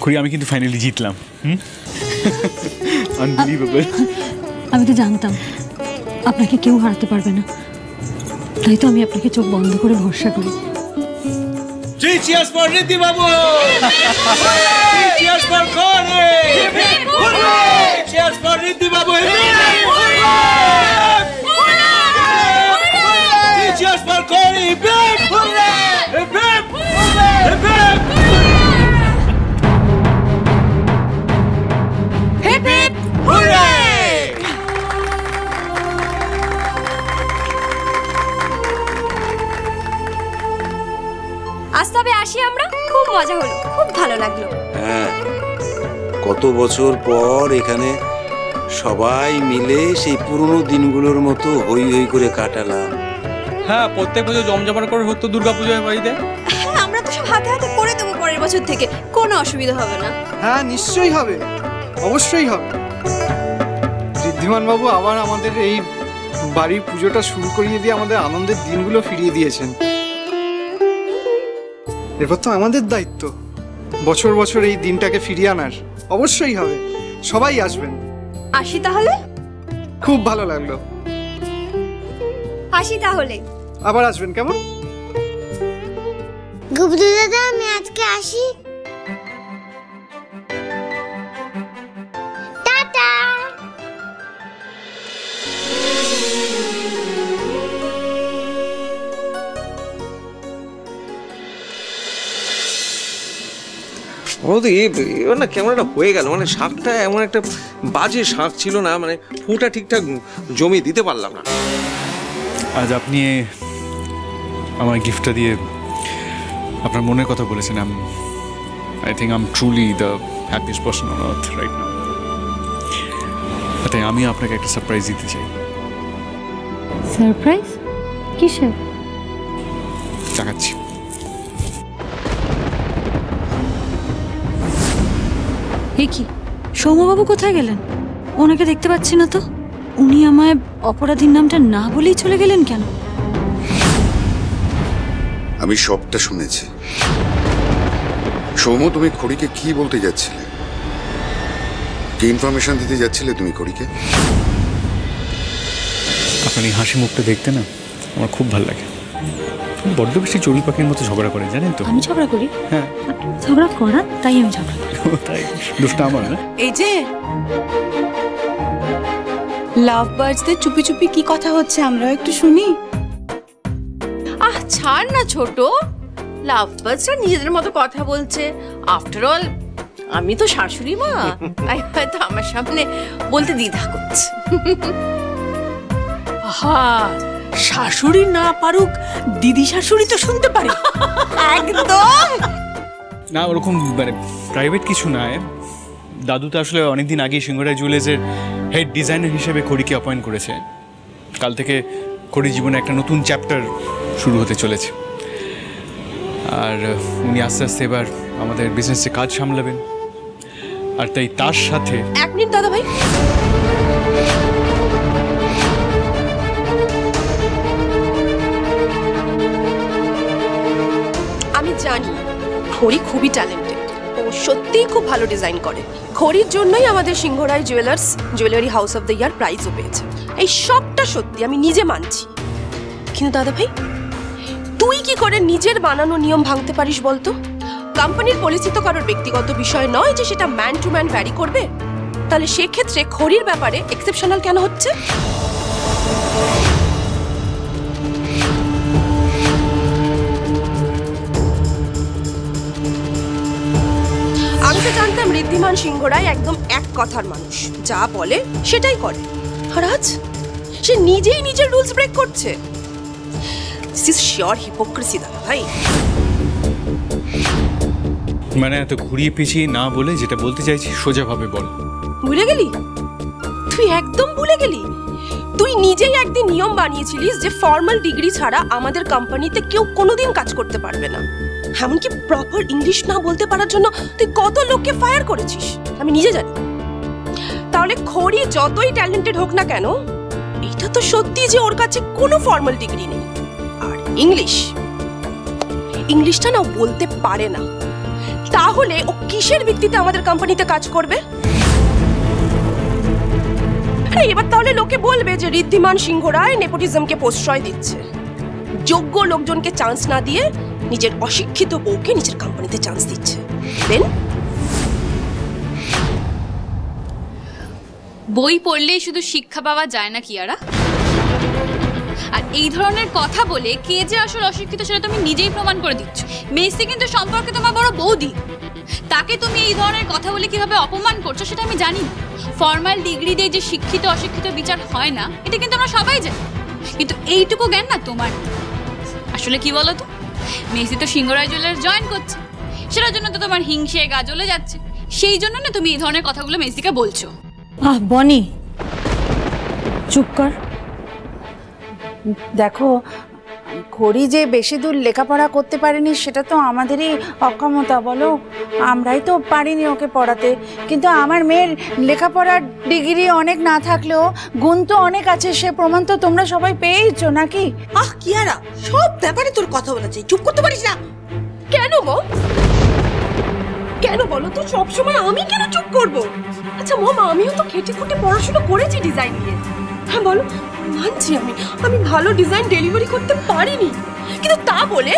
খুড়ি আমি কিন্তু finally জিতলাম। Unbelievable. আমি তো জানতাম আপনাকে কেউ হারাতে পারবে না, তাই তো আমি আপনাকে চোখ বন্ধ করে ভরসা করি। Cheers for Riddhi Babu! Cheers for Khori! Cheers for Riddhi Babu! Cheers for Khori! আজ তবে আসি আমরা, খুব মজা হলো, খুব ভালো লাগলো। হ্যাঁ, কত বছর পর এখানে সবাই মিলে সেই পুরনো দিনগুলোর মতো হই হই করে কাটালাম। হ্যাঁ, প্রত্যেক বছর জমজমাট করে হতো দুর্গাপূজায় বাড়িতে। হ্যাঁ, আমরা তো সব হাতে হাতে করে দেবো পরের বছর থেকে, কোনো অসুবিধা হবে না। হ্যাঁ, নিশ্চয়ই হবে, অবশ্যই হবে। ঋদ্ধিমান বাবু আবার আমাদের এই বাড়ির পুজোটা শুরু করিয়ে দিয়ে আমাদের আনন্দের দিনগুলো ফিরিয়ে দিয়েছেন। এরপর তো আমাদের দায়িত্ব বছর বছর এই দিনটাকে ফিরিয়ে আনার। অবশ্যই হবে, সবাই আসবেন। আসি তাহলে। খুব ভালো লাগলো। আসি তাহলে। আবার আসবেন কেমন? গুবদু দাদা আমি আজকে আসি। টাটা। বৌদি এবার না কেমন একটা হয়ে গেল, মানে শাকটা এমন একটা বাজে শাক ছিল না, মানে ফুটা ঠিকঠাক জমি দিতে পারলাম না। আজ আপনি আমার গিফটটা দিয়ে আপনার মনের কথা বলেছেন। I think I am truly the happiest person on earth right now. তাই আমি আপনাকে একটা সারপ্রাইজ দিতে চাই। সারপ্রাইজ? কিসের? দেখাচ্ছি। এ কি, সৌম্যবাবু কোথায় গেলেন? ওনাকে দেখতে পাচ্ছি না তো। উনি আমায় অপরাধীর নামটা না বলেই চলে গেলেন কেন? আমি সবটা শুনেছি। সৌম্য, তুমি খড়িকে কি বলতে যাচ্ছিলে? কি ইনফরমেশন দিতে যাচ্ছিলে তুমি খড়িকে? আপনার এই হাসি মুখটা দেখতে না আমার খুব ভালো লাগে। বড্ড বেশি চড়ুই পাখির মতো ঝগড়া করে, জানেন তো? আমি ঝগড়া করি? হ্যাঁ, ঝগড়া করা, তাই আমি ঝগড়া করি। তাই দোষটা আমার না? এই যে লাভ বার্ডসদের চুপি চুপি কি কথা হচ্ছে আমরাও একটু শুনি। আহ ছাড় না ছোট, লাভ বার্ডসরা নিজেদের মতো কথা বলছে। আফটার অল আমি তো শাশুড়ি মা, তাই হয়তো আমার সামনে বলতে দ্বিধা করছে। হ্যাঁ, শাশুড়ি না পারুক, দিদি শাশুড়ি তো শুনতে পারে। একদম না, ওরকম মানে প্রাইভেট কিছু না। দাদু তো আসলে অনেকদিন আগে সিংহরায় জুয়েলার্সের হেড ডিজাইনার হিসেবে খড়িকে অ্যাপয়েন্ট করেছে। কাল থেকে খড়ির জীবনে একটা নতুন চ্যাপ্টার শুরু হতে চলেছে। আর উনি আস্তে আস্তে এবার আমাদের বিজনেসে কাজ সামলাবেন। আর তাই তার সাথে এক মিনিট দাদা ভাই, আমি জানি খড়ি খুবই ট্যালেন্টেড, ও সত্যিই খুব ভালো ডিজাইন করে। খড়ির জন্যই আমাদের Singharoy jewellers jewellery house of the year প্রাইজও পেয়েছে। এই সবটা সত্যি, আমি নিজে মানছি। কিন্তু দাদা ভাই, তুই কি করে নিজের বানানো নিয়ম ভাঙতে পারিস বলতো? কোম্পানির পলিসি তো কারোর ব্যক্তিগত বিষয় নয় যে সেটা ম্যান টু ম্যান ভ্যারি করবে। তাহলে সেক্ষেত্রে খড়ির ব্যাপারে এক্সেপশনাল কেন হচ্ছে? আমি তো জানতাম ঋদ্ধিমান সিংহরায় একদম এক কথার মানুষ, যা বলে সেটাই করে। আর আজ সে নিজেই নিজের রুলস ব্রেক করছে। দিস ইজ শিওর হিপোক্রেসি দাদা ভাই। মানে এত ঘুরিয়ে পিছিয়ে না বলে যেটা বলতে চাইছি সোজাভাবে বল। ভুলে গেলি? তুই একদম ভুলে গেলি? তুই নিজেই একদিন নিয়ম বানিয়েছিলিস যে ফর্মাল ডিগ্রি ছাড়া আমাদের কোম্পানিতে কেউ কোনোদিন কাজ করতে পারবে না। এমনকি প্রপার ইংলিশ না বলতে পারার জন্য তুই কত লোককে ফায়ার করেছিস আমি নিজে জানি। তাহলে খড়ি যতই ট্যালেন্টেড হোক না কেন, এটা তো সত্যি যে ওর কাছে কোনো ফর্মাল ডিগ্রি নেই। আর ইংলিশটা না বলতে পারে না, তাহলে ও কিসের ভিত্তিতে আমাদের কোম্পানিতে কাজ করবে? এবার তাহলে লোকে বলবে যে ঋদ্ধিমান সিংহ রায় নেপোটিজমকে প্রশ্রয় দিচ্ছে, যোগ্য লোকজনকে চান্স না দিয়ে নিজের অশিক্ষিত বউকে নিজের কোম্পানিতে চান্স দিচ্ছে। দেন বই পড়লেই শুধু শিক্ষা পাওয়া যায় না কিয়ারা। আর এই ধরনের কথা বলে কে যে আসল অশিক্ষিত সেটা তুমি নিজেই প্রমাণ করে দিচ্ছ। মেসি কিন্তু সম্পর্কে তোমার বড় বৌদি, তাকে তুমি এই ধরনের কথা বলে কিভাবে অপমান করছো সেটা আমি জানি। ফর্মাল ডিগ্রি দিয়ে যে শিক্ষিত অশিক্ষিত বিচার হয় না এটা কিন্তু আমরা সবাই জানি, কিন্তু এইটুকু জ্ঞান না তোমার। আসলে কি বলো তো, মেসি তো সিংহরায় জুয়েলার্স জয়েন করছে, সেটার জন্য তো তোমার হিংসে গা জ্বলে যাচ্ছে। সেই জন্য না তুমি এই ধরনের কথাগুলো মেসিকে বলছো। বনি চুপ কর। দেখো, খড়ি যে বেশি দূর লেখাপড়া করতে পারেনি সেটা তো আমাদেরই অক্ষমতা, বলো। আমরাই তো পারিনি ওকে পড়াতে, কিন্তু আমার মেয়ের লেখাপড়ার ডিগ্রি অনেক না থাকলেও গুণ তো অনেক আছে, সে প্রমাণ তো তোমরা সবাই পেয়েছো নাকি? কিয়ারা, সব ব্যাপারে তোর কথা বলা চাই, চুপ করতে পারিস না কেন মম? কেন বলো তো, সবসময় আমি কেন চুপ করবো? আচ্ছা মম, আমিও তো খেটে খুঁটে পড়াশোনা করেছি ডিজাইন নিয়ে। হ্যাঁ বলো, মানছি আমি ভালো ডিজাইন ডেলিভারি করতে পারিনি, কিন্তু তা বলে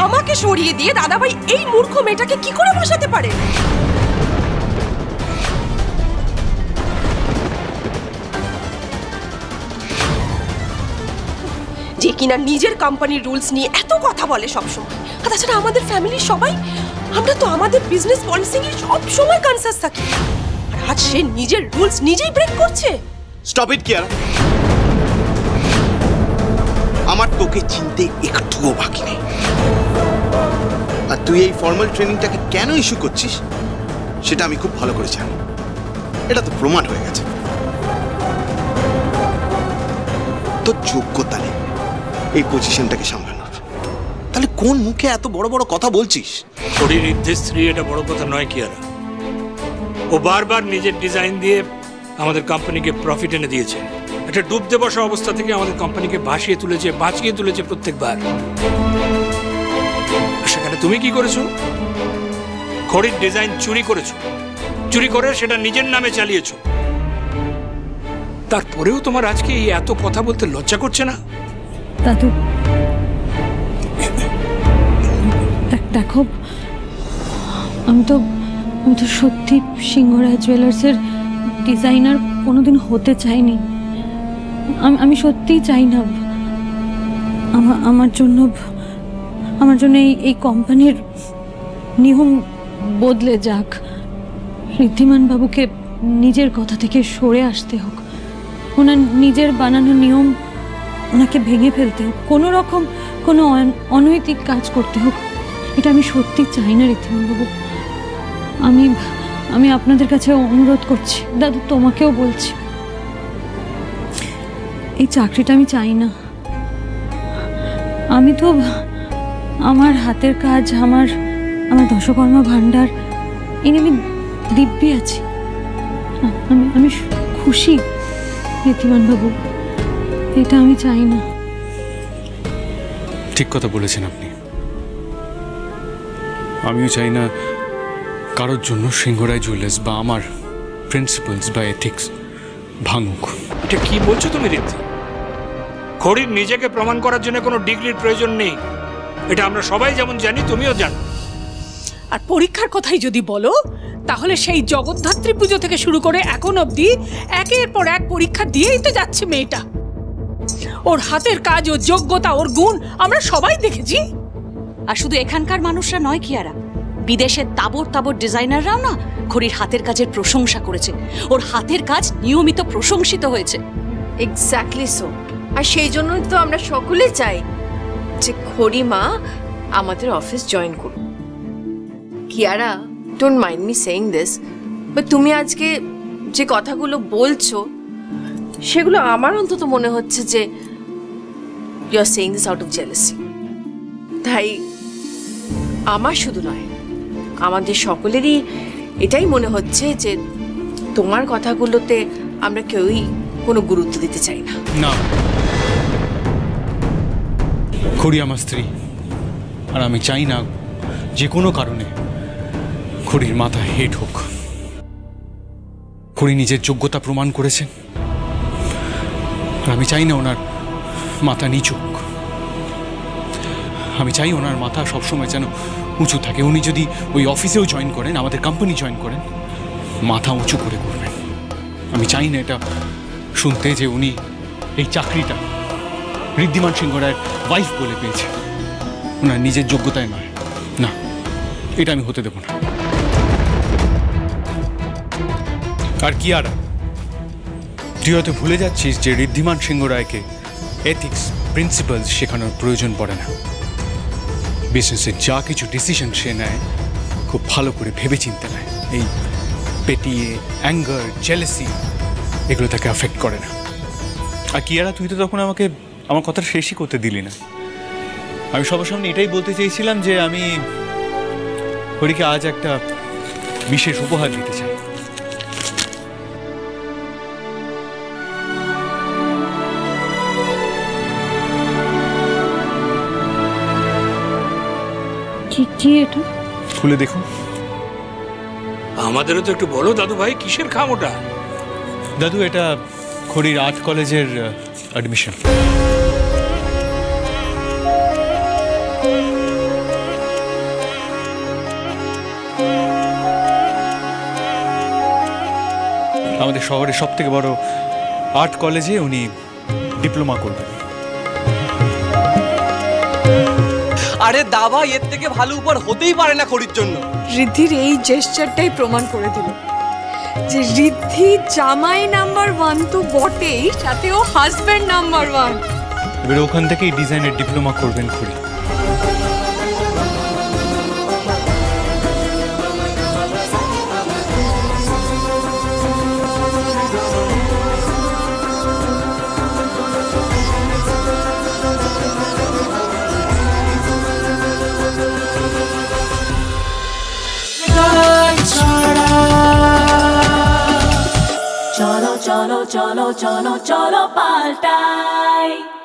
আমাকে সরিয়ে দিয়ে দাদাভাই এই মূর্খ মেয়েটাকে কি করে বসাতে পারে? যে কিনা নিজের কোম্পানির রুলস নিয়ে এত কথা বলে সবসময়। আর তাছাড়া আমাদের ফ্যামিলির সবাই আমরা তো আমাদের বিজনেস পলিসি নিয়ে সবসময় কনসাস থাকি, আর আজ সে নিজের রুলস নিজেই ব্রেক করছে। স্টপ ইট কিয়ারা, আমার তোকে চিনতে একটুও বাকি নেই। আর তুই এই ফর্মাল ট্রেনিংটাকে কেন ইস্যু করছিস সেটা আমি খুব ভালো করে জানি, এটা তো প্রমাণ হয়ে গেছে। তোর যোগ্যতা নেই এই পজিশনটাকে সামলানোর, তাহলে কোন মুখে এত বড় বড় কথা বলছিস? খড়ির স্ত্রী, এটা বড় কথা নয় কিয়ারা। ও বারবার নিজের ডিজাইন দিয়ে আমাদের কোম্পানিকে প্রফিট এনে দিয়েছে। একটা ডুবতে বসা অবস্থা থেকে আমাদের কোম্পানিকে ভাসিয়ে তুলেছে, বাঁচিয়ে তুলেছে প্রত্যেকবার। সেখানে তুমি কি করেছো? খড়ির ডিজাইন চুরি করেছো, চুরি করে সেটা নিজের নামে চালিয়েছো। তারপরেও তোমার আজকে এই এত কথা বলতে লজ্জা করছে না? দাদু দেখো, আমি তো সত্যি সিংহরায় জুয়েলার্সের ডিজাইনার কোনোদিন হতে চাইনি। আমি সত্যিই চাই না আমার জন্য এই কোম্পানির নিয়ম বদলে যাক। ঋদ্ধিমান বাবুকে নিজের কথা থেকে সরে আসতে হোক, ওনার নিজের বানানো নিয়ম ওনাকে ভেঙে ফেলতে হোক, কোনো রকম কোনো অনৈতিক কাজ করতে হোক। এটা আমি সত্যি চাই না ঋদ্ধিমান বাবু। আমি আপনাদের কাছে অনুরোধ করছি, দাদু তোমাকেও বলছি, এই চাকরিটা আমি চাই না। আমি তো আমার হাতের কাজ, আমার দশকর্মা ভাণ্ডার এনে আমি দিব্যি আছি। আমি খুশি ঋদ্ধিমান বাবু, এটা আমি চাই না। ঠিক কথা বলেছেন আপনি। আমিও চাই না কারোর জন্য সিংহরায় জুয়েলার্স বা আমার প্রিন্সিপালস বা এথিক্স ভাঙুক। এটা কি বলছো তুমি ঋদ্ধি? খড়ির নিজেকে প্রমাণ করার জন্য কোনো ডিগ্রির প্রয়োজন নেই, এটা আমরা সবাই যেমন জানি, তুমিও জানো। আর পরীক্ষার কথাই যদি বলো, তাহলে সেই জগদ্ধাত্রী পুজো থেকে শুরু করে এখন অবধি একের পর এক পরীক্ষা দিয়েই তো যাচ্ছে মেয়েটা। ওর হাতের কাজ, ওর যোগ্যতা, ওর গুণ আমরা সবাই দেখেছি। আর শুধু এখানকার মানুষরা নয় কিয়ারা, বিদেশের তাবর ডিজাইনাররাও না খড়ির হাতের কাজের প্রশংসা করেছে। ওর হাতের কাজ নিয়মিত প্রশংসিত হয়েছে। Exactly so. আর সেই জন্যই তো আমরা সকলে চাই যে খড়ি মা আমাদের অফিস জয়েন করুন। Kiara, don't mind me saying this, but তুমি আজকে যে কথাগুলো বলছো সেগুলো আমার অন্তত মনে হচ্ছে যে you are saying this out of jealousy. তাই আমার শুধু নয়, আমাদের সকলেরই এটাই মনে হচ্ছে যে তোমার কথাগুলোতে আমরা কেউই কোনো গুরুত্ব দিতে চাই না। না, খড়ি আমার স্ত্রী, আর আমি চাই না যে কোনো কারণে খড়ির মাথা হেড হোক। খড়ি নিজের যোগ্যতা প্রমাণ করেছেন, আর আমি চাই না ওনার মাথা নিচু হোক। আমি চাই ওনার মাথা সবসময় যেন উঁচু থাকে। উনি যদি ওই অফিসেও জয়েন করেন, আমাদের কোম্পানি জয়েন করেন, মাথা উঁচু করে করবেন। আমি চাই না এটা শুনতে যে উনি এই চাকরিটা ঋদ্ধিমান সিংহ রায়ের ওয়াইফ বলে পেয়েছে, ওনার নিজের যোগ্যতায় নয়। না, এটা আমি হতে দেব না। আর কিয়ারা, তুই হয়তো ভুলে যাচ্ছিস যে ঋদ্ধিমান সিংহ রায়কে এথিক্স প্রিন্সিপালস শেখানোর প্রয়োজন পড়ে না। বিজনেসের যা কিছু ডিসিশন সে নেয় খুব ভালো করে ভেবে চিন্তে নেয়। এই পেটিয়ে, অ্যাঙ্গার, জেলেসি এগুলো তাকে অ্যাফেক্ট করে না। আর কিয়ারা, তুই তো তখন আমাকে আমার কথা শেষই করতে দিলি না। আমি সবার সামনে এটাই বলতে চেয়েছিলাম যে আমি হরিকে আজ একটা বিশেষ উপহার দিতে চাই। কি এটা? খুলে দেখুন। আমাদেরও তো একটু বলো দাদু ভাই, কিসের খাম ওটা? দাদু, এটা খড়ির আর্ট কলেজের অ্যাডমিশন। আমাদের শহরের সব থেকে বড় আর্ট কলেজে উনি ডিপ্লোমা করবেন। আরে দাবা, এর থেকে ভালো উপর হতেই পারে না খড়ির জন্য। ঋদ্ধির এই জেস্টারটাই প্রমাণ করে দিল যে ঋদ্ধি জামাই নাম্বার 1 তো বটেই, সাথে ও হাজব্যান্ড নাম্বার 1। এবার ওখান থেকেই ডিজাইনের ডিপ্লোমা করবেন খড়ি। cholo cholo cholo cholo cholo paltai